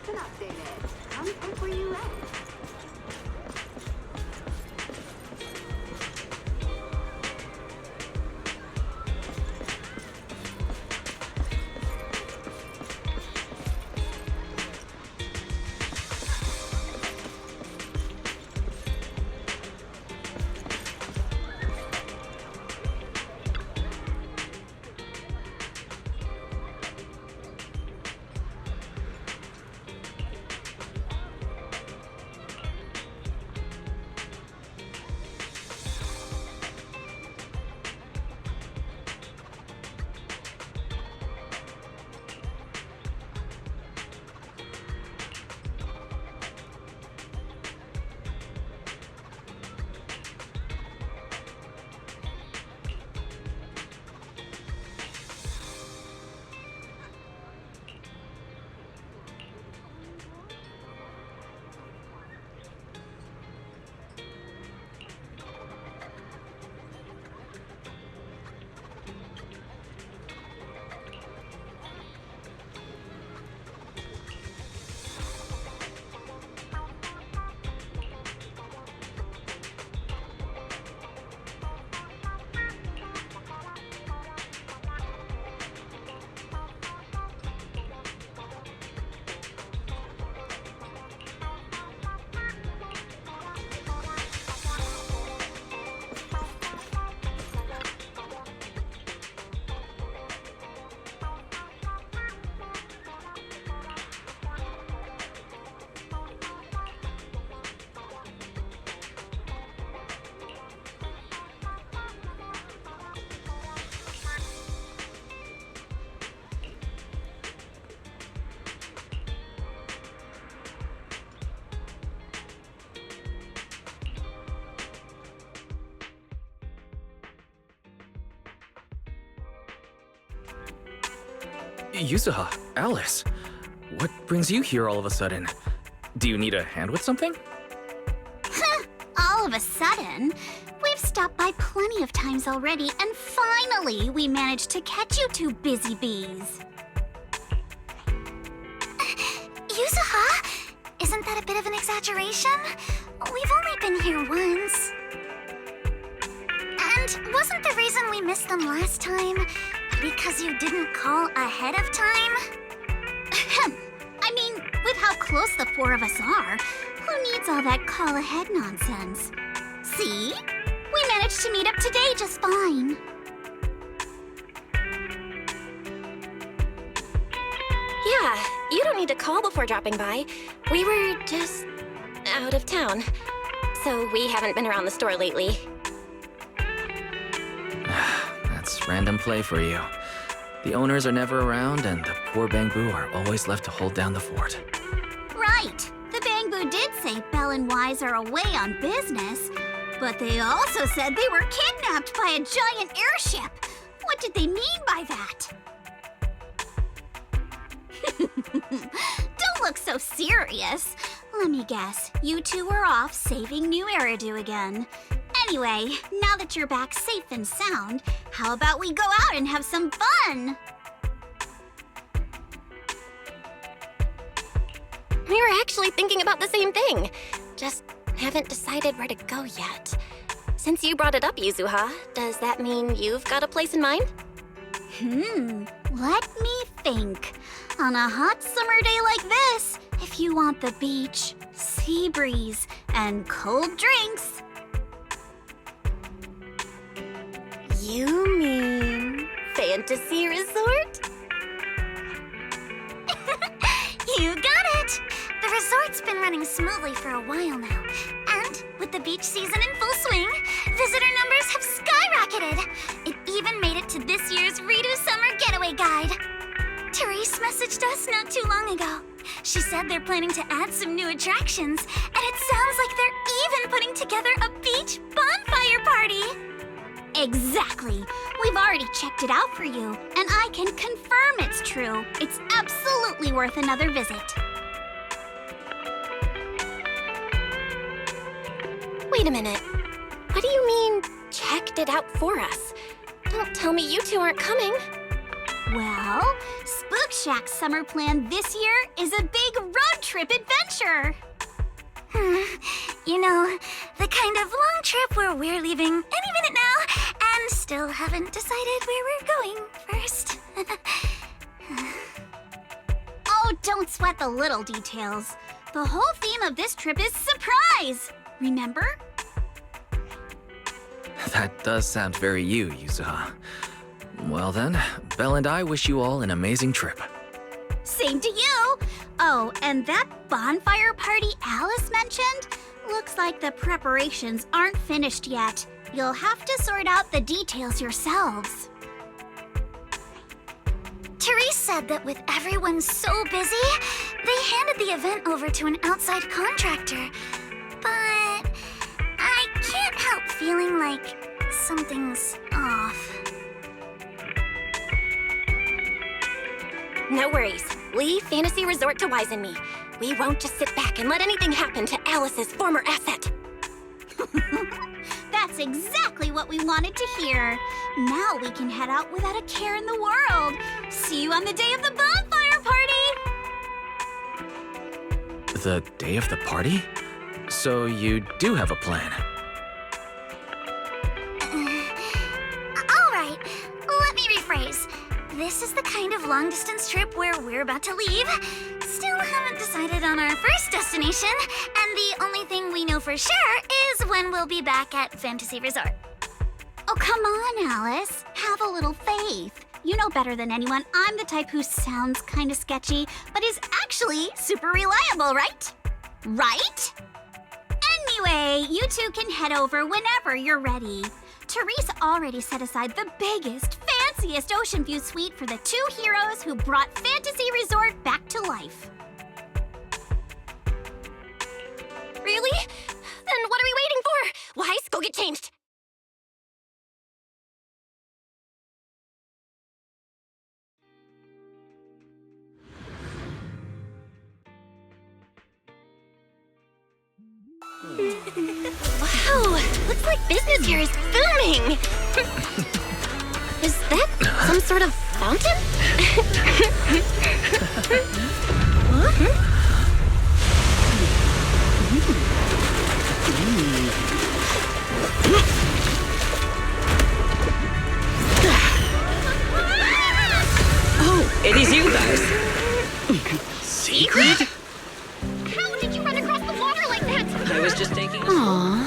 Been updated. Come pick where you at. Yuzuha, Alice, what brings you here all of a sudden? Do you need a hand with something? All of a sudden? We've stopped by plenty of times already, and finally we managed to catch you two busy bees. Yuzuha? Isn't that a bit of an exaggeration? We've only been here once. And wasn't the reason we missed them last time because you didn't call ahead of time? I mean, with how close the four of us are, who needs all that call ahead nonsense? See? We managed to meet up today just fine. Yeah, you don't need to call before dropping by. We were just out of town, so we haven't been around the store lately. That's random play for you. The owners are never around, and the poor Bangbu are always left to hold down the fort. Right. The Bangbu did say Belle and Wise are away on business, but they also said they were kidnapped by a giant airship. What did they mean by that? Don't look so serious. Let me guess, you two were off saving New Eridu again. Anyway, now that you're back safe and sound, how about we go out and have some fun? We were actually thinking about the same thing. Just haven't decided where to go yet. Since you brought it up, Yuzuha, does that mean you've got a place in mind? Let me think. On a hot summer day like this, if you want the beach, sea breeze, and cold drinks... You mean Fantasy Resort? You got it! The resort's been running smoothly for a while now. And with the beach season in full swing, visitor numbers have skyrocketed. It even made it to this year's Ridu Summer Getaway Guide. Therese messaged us not too long ago. She said they're planning to add some new attractions, and it sounds like they're even putting together a beach bonfire party. Exactly. We've already checked it out for you, and I can confirm it's true. It's absolutely worth another visit. Wait a minute. What do you mean, checked it out for us? Don't tell me you two aren't coming. Well, Spook Rock Shack's summer plan this year is a big road trip adventure. You know, the kind of long trip where we're leaving any minute now and still haven't decided where we're going first. Oh, don't sweat the little details. The whole theme of this trip is surprise. Remember? That does sound very you, Yuzuha. Well then, Belle and I wish you all an amazing trip. Same to you. Oh, and that bonfire party Alice mentioned? Looks like the preparations aren't finished yet. You'll have to sort out the details yourselves. Therese said that with everyone so busy, they handed the event over to an outside contractor. But I can't help feeling like something's off. No worries. Leave Fantasy Resort to Wise and me. We won't just sit back and let anything happen to Alice's former asset. That's exactly what we wanted to hear. Now we can head out without a care in the world. See you on the day of the bonfire party! The day of the party? So you do have a plan? All right, let me rephrase. This is the kind of long-distance trip where we're about to leave. Still haven't decided on our first destination, and the only thing we know for sure is when we'll be back at Fantasy Resort. Oh, come on, Alice. Have a little faith. You know better than anyone I'm the type who sounds kind of sketchy, but is actually super reliable, right? Right? Anyway, you two can head over whenever you're ready. Therese already set aside the biggest, fanciest ocean view suite for the two heroes who brought Fantasy Resort back to life. Really? Then what are we waiting for? Wise, go get changed. Wow, looks like business here is booming. Is that some sort of fountain? Huh? Oh, it is you guys. Secret? How did you run across the water like that? I was just taking a Aw,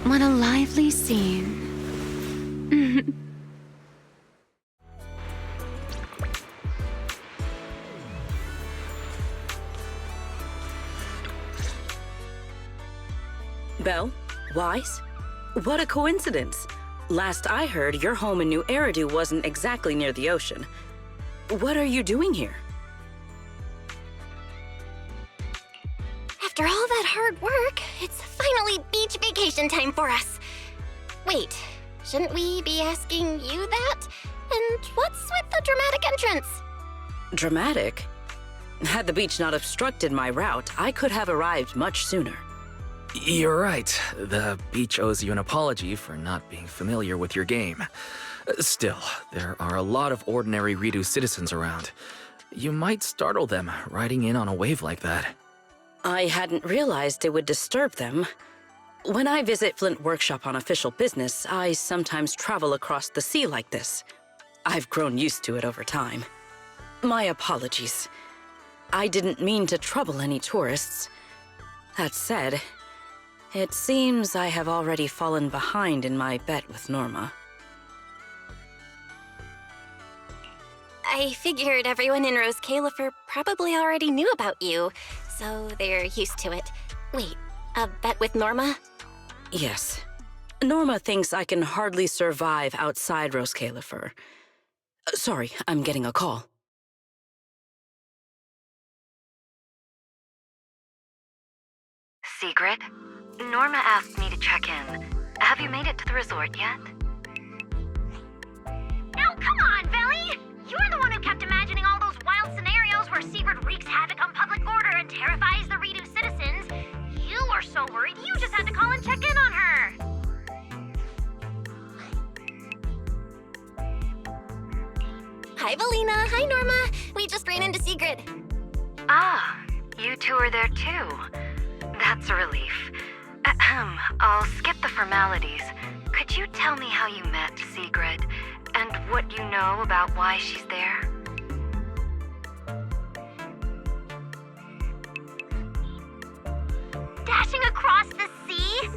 what a lively scene. Belle? Wise? What a coincidence. Last I heard, your home in New Eridu wasn't exactly near the ocean. What are you doing here? After all that hard work, it's finally beach vacation time for us. Wait, shouldn't we be asking you that? And what's with the dramatic entrance? Dramatic? Had the beach not obstructed my route, I could have arrived much sooner. You're right. The beach owes you an apology for not being familiar with your game. Still, there are a lot of ordinary Ridu citizens around. You might startle them riding in on a wave like that. I hadn't realized it would disturb them. When I visit Flint Workshop on official business, I sometimes travel across the sea like this. I've grown used to it over time. My apologies. I didn't mean to trouble any tourists. That said, it seems I have already fallen behind in my bet with Norma. I figured everyone in Rose Califer probably already knew about you, so they're used to it. Wait, a bet with Norma? Yes. Norma thinks I can hardly survive outside Rose Califer. Sorry, I'm getting a call. Secret? Norma asked me to check in. Have you made it to the resort yet? Now, come on, Velly! You're the one who kept imagining all those wild scenarios where Sigrid wreaks havoc on public order and terrifies the Ridu citizens. You were so worried you just had to call and check in on her. Hi, Valine. Valina. Hi, Norma. We just ran into Sigrid. Ah, you two are there too. That's a relief. Ahem, I'll skip the formalities. Could you tell me how you met Sigrid, and what you know about why she's there? Dashing across the sea?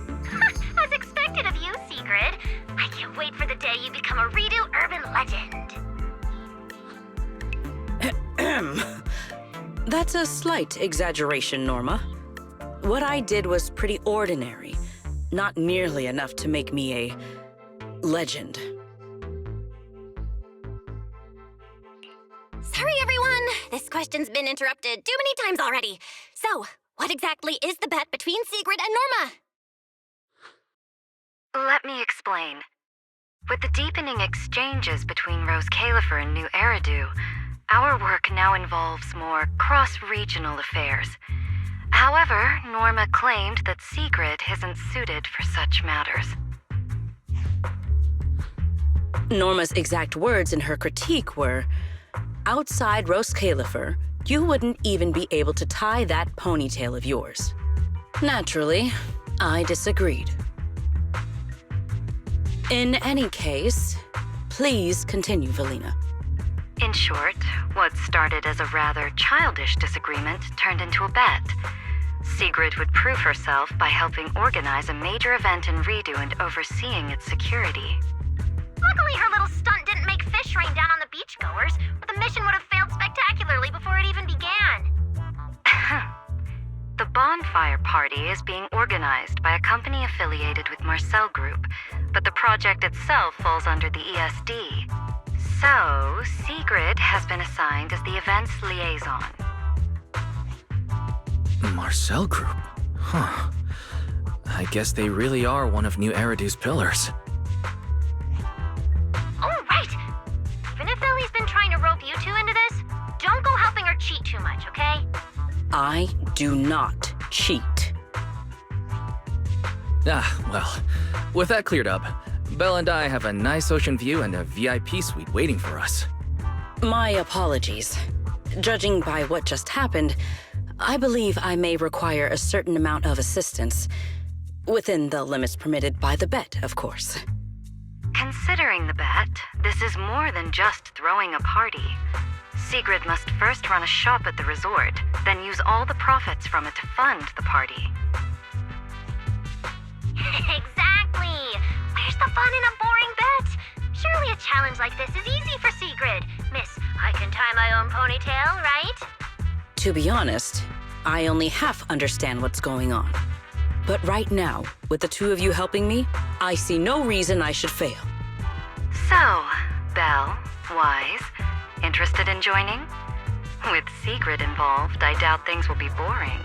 As expected of you, Sigrid. I can't wait for the day you become a Redo urban legend. That's a slight exaggeration, Norma. What I did was pretty ordinary, not nearly enough to make me a legend. Sorry, everyone. This question's been interrupted too many times already. So, what exactly is the bet between Sigrid and Norma? Let me explain. With the deepening exchanges between Rose Califer and New Eridu, our work now involves more cross-regional affairs. However, Norma claimed that Sigrid isn't suited for such matters. Norma's exact words in her critique were, outside Rose Califer, you wouldn't even be able to tie that ponytail of yours. Naturally, I disagreed. In any case, please continue, Valina. In short, what started as a rather childish disagreement turned into a bet. Sigrid would prove herself by helping organize a major event in Redo and overseeing its security. Luckily, her little stunt didn't make fish rain down on the beachgoers, or the mission would have failed spectacularly before it even began. The bonfire party is being organized by a company affiliated with Marcel Group, but the project itself falls under the ESD. So, Sigrid has been assigned as the event's liaison. Marcel Group? Huh. I guess they really are one of New Eridu's pillars. Oh, right! Even if Ellie's been trying to rope you two into this, don't go helping her cheat too much, okay? I do not cheat. Ah, well, with that cleared up, Belle and I have a nice ocean view and a VIP suite waiting for us. My apologies. Judging by what just happened, I believe I may require a certain amount of assistance. Within the limits permitted by the bet, of course. Considering the bet, this is more than just throwing a party. Sigrid must first run a shop at the resort, then use all the profits from it to fund the party. Exactly! Where's the fun in a boring bet? Surely a challenge like this is easy for Sigrid. Miss, I can tie my own ponytail, right? To be honest, I only half understand what's going on. But right now, with the two of you helping me, I see no reason I should fail. So, Belle, Wise, interested in joining? With Sigrid involved, I doubt things will be boring.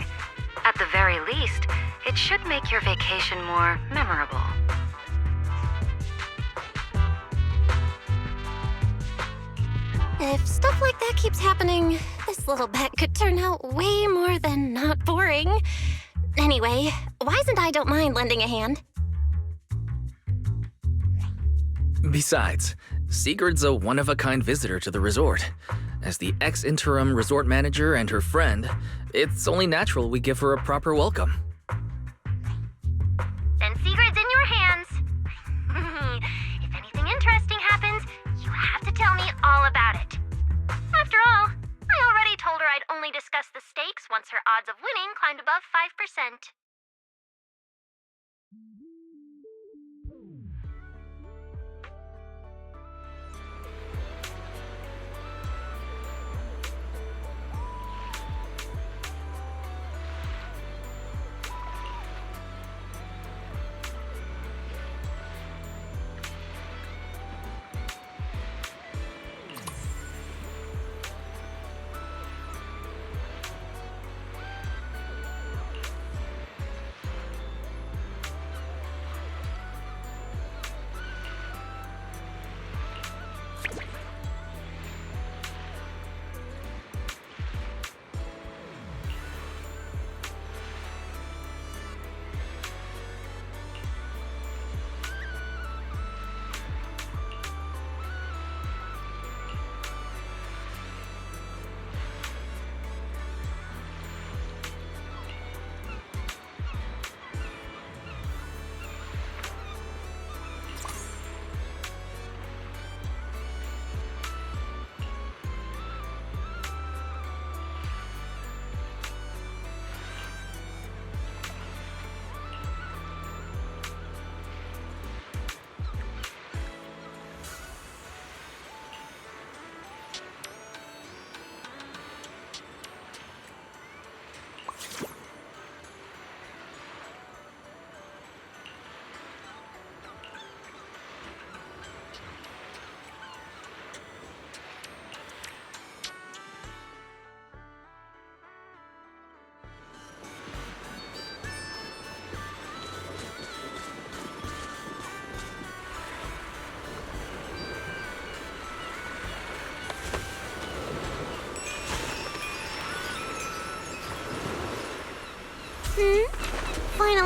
At the very least, it should make your vacation more memorable. If stuff like that keeps happening, this little bet could turn out way more than not boring. Anyway, Wise and I don't mind lending a hand. Besides, Sigrid's a one-of-a-kind visitor to the resort. As the ex-interim resort manager and her friend, it's only natural we give her a proper welcome. Then Sigrid's in your hands. If anything interesting happens, you have to tell me all about it. After all, I already told her I'd only discuss the stakes once her odds of winning climbed above 5%.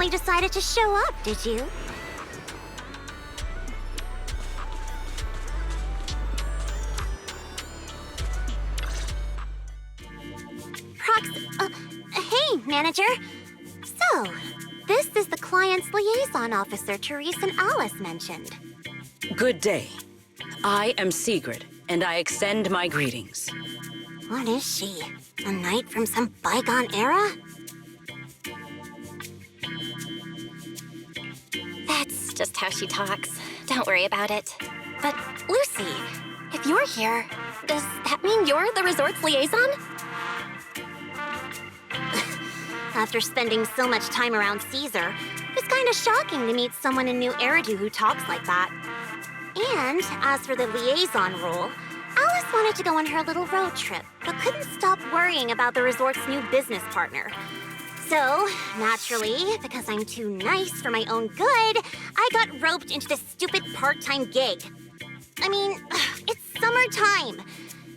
finally decided to show up, did you? Hey, manager. So, this is the client's liaison officer Therese and Alice mentioned. Good day. I am Sigrid, and I extend my greetings. What is she? A knight from some bygone era? That's just how she talks. Don't worry about it. But, Lucy, if you're here, does that mean you're the resort's liaison? After spending so much time around Caesar, it's kind of shocking to meet someone in New Eridu who talks like that. And as for the liaison role, Alice wanted to go on her little road trip, but couldn't stop worrying about the resort's new business partner. So, naturally, because I'm too nice for my own good, I got roped into this stupid part-time gig. I mean, it's summertime.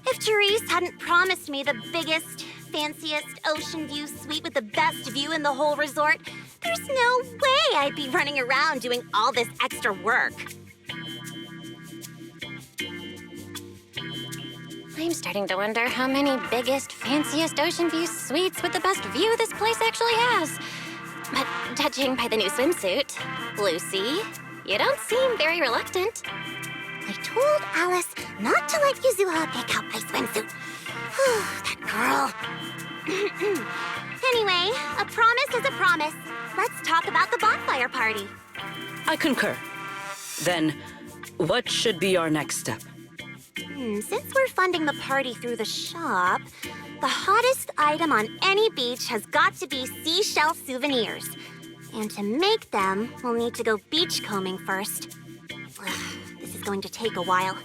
If Therese hadn't promised me the biggest, fanciest ocean view suite with the best view in the whole resort, there's no way I'd be running around doing all this extra work. I'm starting to wonder how many biggest, fanciest ocean view suites with the best view this place actually has. But judging by the new swimsuit, Lucy, you don't seem very reluctant. I told Alice not to let Yuzuha pick out my swimsuit. That girl. Anyway, a promise is a promise. Let's talk about the bonfire party. I concur. Then, what should be our next step? Since we're funding the party through the shop, the hottest item on any beach has got to be seashell souvenirs. And to make them, we'll need to go beachcombing first. This is going to take a while.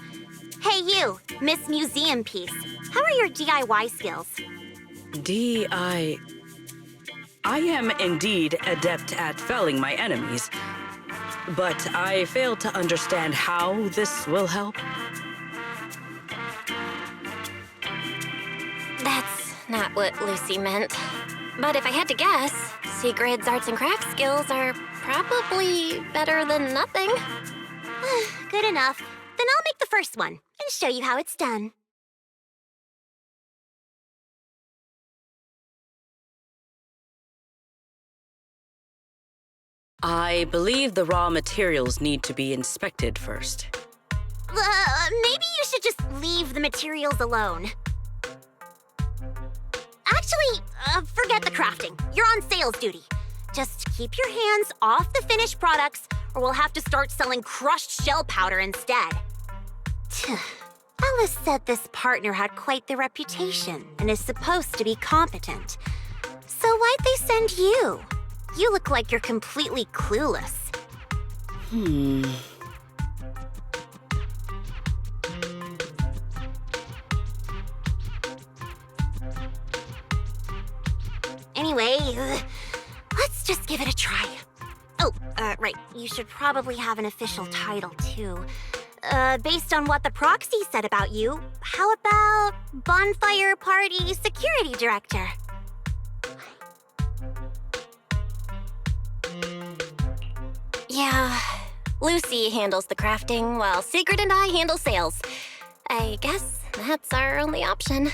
Hey you, Miss Museum Piece. How are your DIY skills? I am indeed adept at felling my enemies, but I fail to understand how this will help. That's not what Lucy meant. But if I had to guess, Sigrid's arts and crafts skills are probably better than nothing. Good enough. Then I'll make the first one and show you how it's done. I believe the raw materials need to be inspected first. Maybe you should just leave the materials alone. Actually, forget the crafting. You're on sales duty. Just keep your hands off the finished products, or we'll have to start selling crushed shell powder instead. Alice said this partner had quite the reputation and is supposed to be competent. So why'd they send you? You look like you're completely clueless. Anyway, let's just give it a try. Oh, right. You should probably have an official title, too. Based on what the proxy said about you, how about Bonfire Party Security Director? Yeah, Lucy handles the crafting while Sigrid and I handle sales. I guess that's our only option.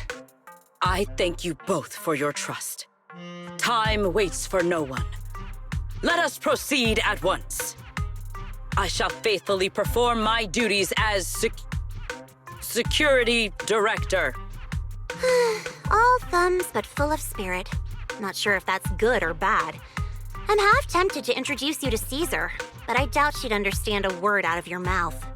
I thank you both for your trust. Time waits for no one. Let us proceed at once. I shall faithfully perform my duties as Security Director. All thumbs but full of spirit. Not sure if that's good or bad. I'm half tempted to introduce you to Caesar, but I doubt she'd understand a word out of your mouth.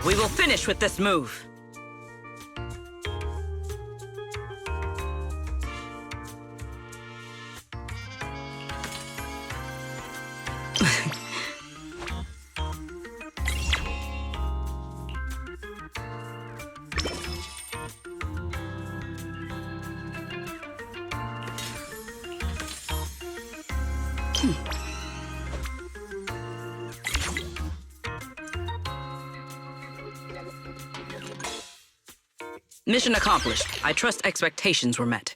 We will finish with this move. Mission accomplished. I trust expectations were met.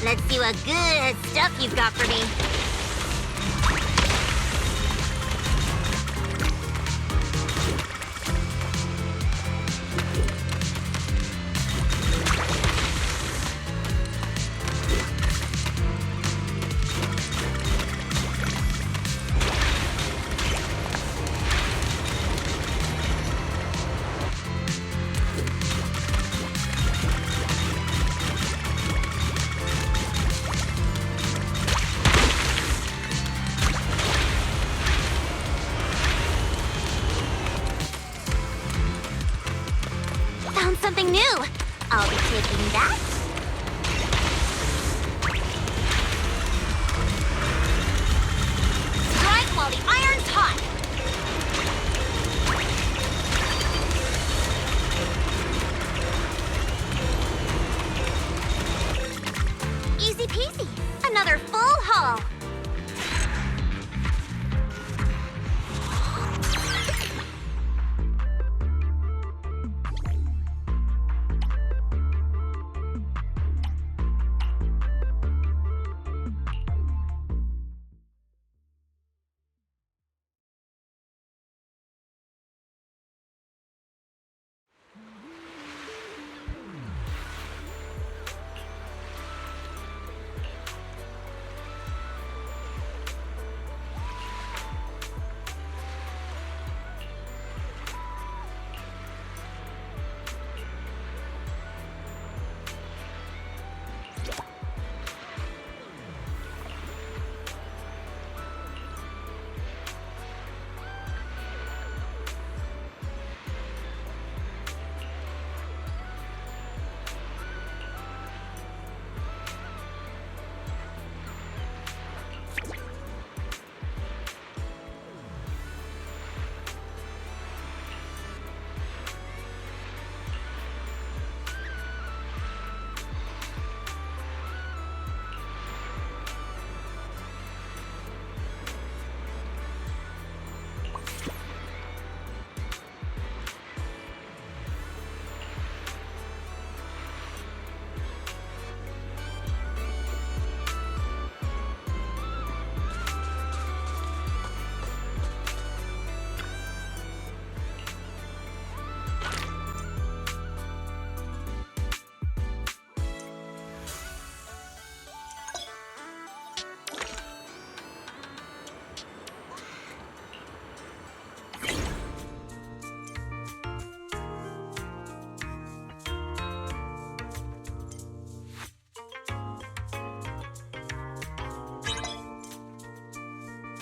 Let's see what good stuff you've got for me. something new. I'll be taking that. Strike while the iron's hot. Easy peasy. Another full haul.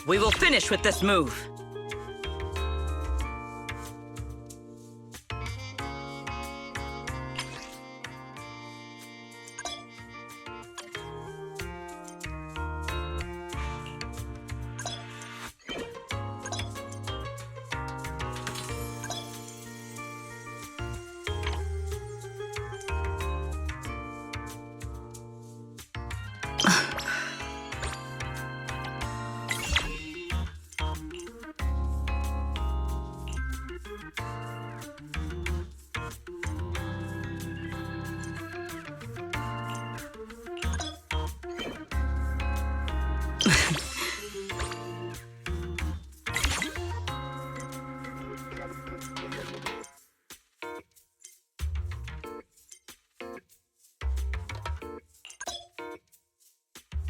We will finish with this move.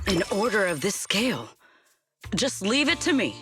An order of this scale. Just leave it to me.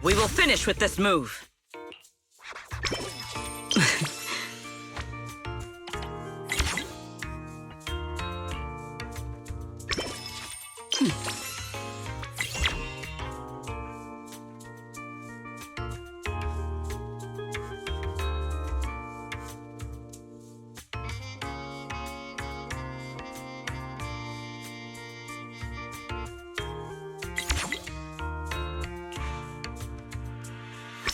We will finish with this move.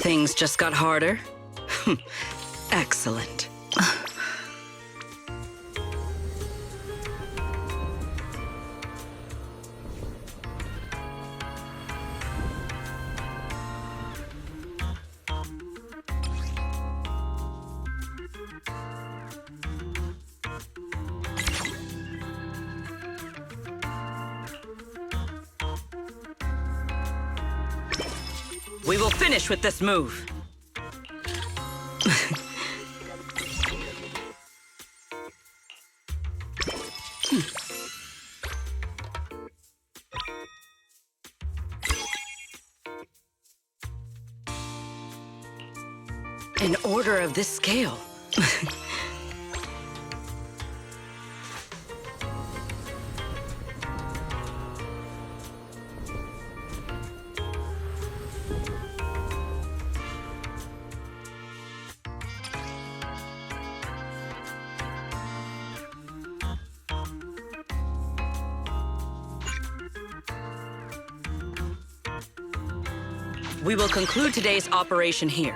Things just got harder? Excellent. We will finish with this move. An order of this scale. We will conclude today's operation here.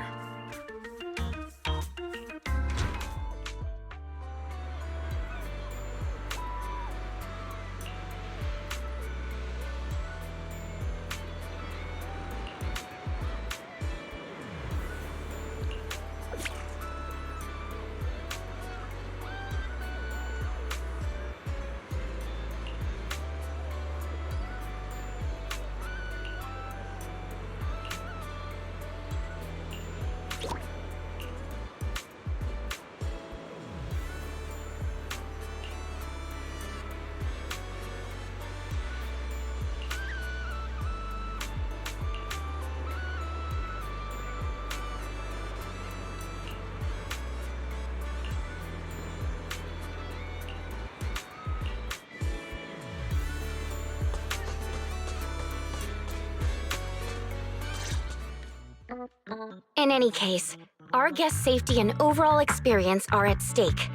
In any case, our guest safety and overall experience are at stake.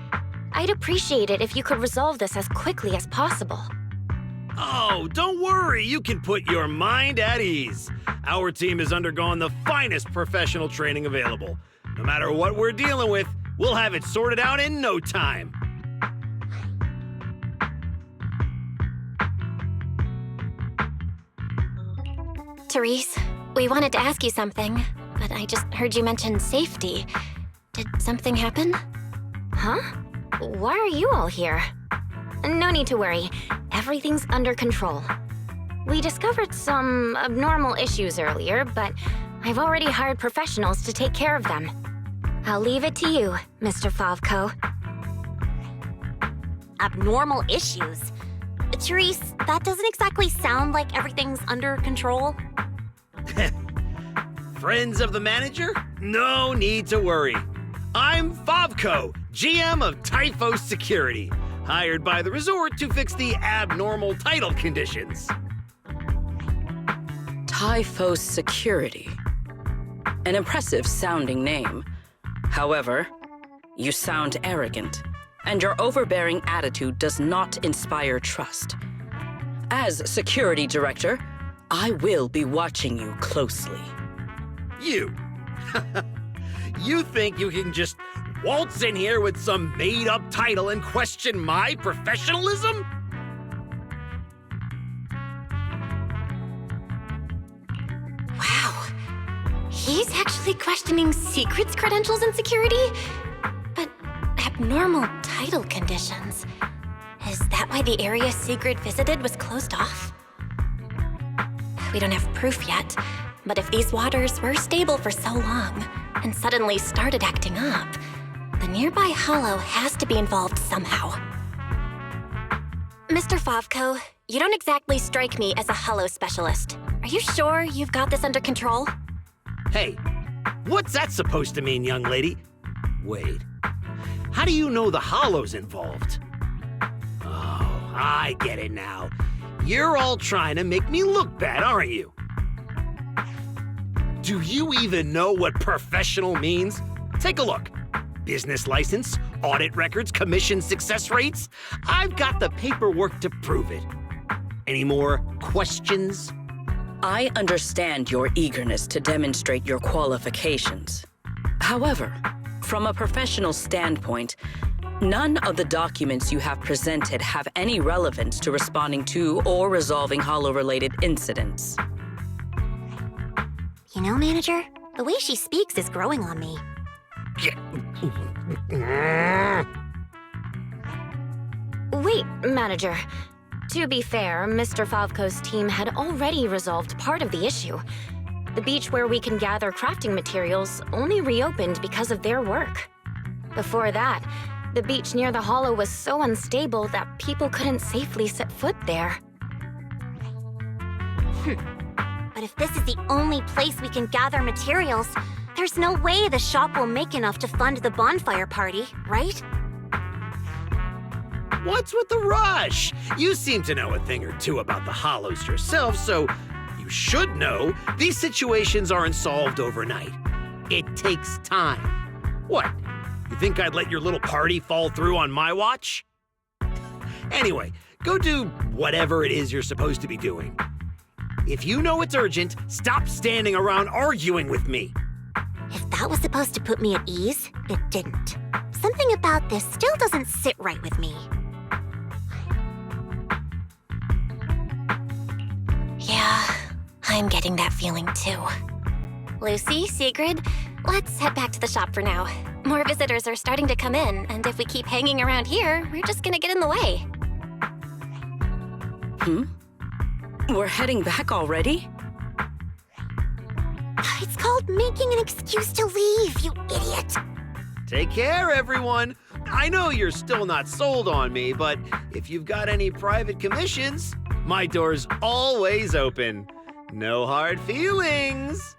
I'd appreciate it if you could resolve this as quickly as possible. Oh, don't worry. You can put your mind at ease. Our team has undergone the finest professional training available. No matter what we're dealing with, we'll have it sorted out in no time. Therese, we wanted to ask you something, but I just heard you mention safety. Did something happen? Huh? Why are you all here? No need to worry. Everything's under control. We discovered some abnormal issues earlier, but I've already hired professionals to take care of them. I'll leave it to you, Mr. Favko. Abnormal issues? Therese, that doesn't exactly sound like everything's under control. Friends of the manager? No need to worry. I'm Favko, GM of Typhos Security, hired by the resort to fix the abnormal title conditions. Typhos Security. An impressive sounding name. However, you sound arrogant, and your overbearing attitude does not inspire trust. As security director, I will be watching you closely. You. You think you can just waltz in here with some made-up title and question my professionalism? Wow. He's actually questioning secrets credentials and security? But abnormal title conditions. Is that why the area Sigrid visited was closed off? We don't have proof yet, but if these waters were stable for so long and suddenly started acting up, the nearby hollow has to be involved somehow. Mr. Favko, you don't exactly strike me as a hollow specialist. Are you sure you've got this under control? Hey, what's that supposed to mean, young lady? Wait, how do you know the hollow's involved? Oh, I get it now. You're all trying to make me look bad, aren't you? Do you even know what professional means? Take a look. Business license, audit records, commission success rates. I've got the paperwork to prove it. Any more questions? I understand your eagerness to demonstrate your qualifications. However, from a professional standpoint, none of the documents you have presented have any relevance to responding to or resolving hollow-related incidents. You know, Manager, the way she speaks is growing on me. Wait, Manager. To be fair, Mr. Favko's team had already resolved part of the issue. The beach where we can gather crafting materials only reopened because of their work. Before that, the beach near the hollow was so unstable that people couldn't safely set foot there. But if this is the only place we can gather materials, there's no way the shop will make enough to fund the bonfire party, right? What's with the rush? You seem to know a thing or two about the Hollows yourself, so you should know these situations aren't solved overnight. It takes time. What? You think I'd let your little party fall through on my watch? Anyway, go do whatever it is you're supposed to be doing. If you know it's urgent, stop standing around arguing with me. If that was supposed to put me at ease, it didn't. Something about this still doesn't sit right with me. Yeah, I'm getting that feeling too. Lucy, Sigrid, let's head back to the shop for now. More visitors are starting to come in, and if we keep hanging around here, we're just gonna get in the way. We're heading back already? It's called making an excuse to leave, you idiot. Take care, everyone. I know you're still not sold on me, but if you've got any private commissions, my door's always open. No hard feelings.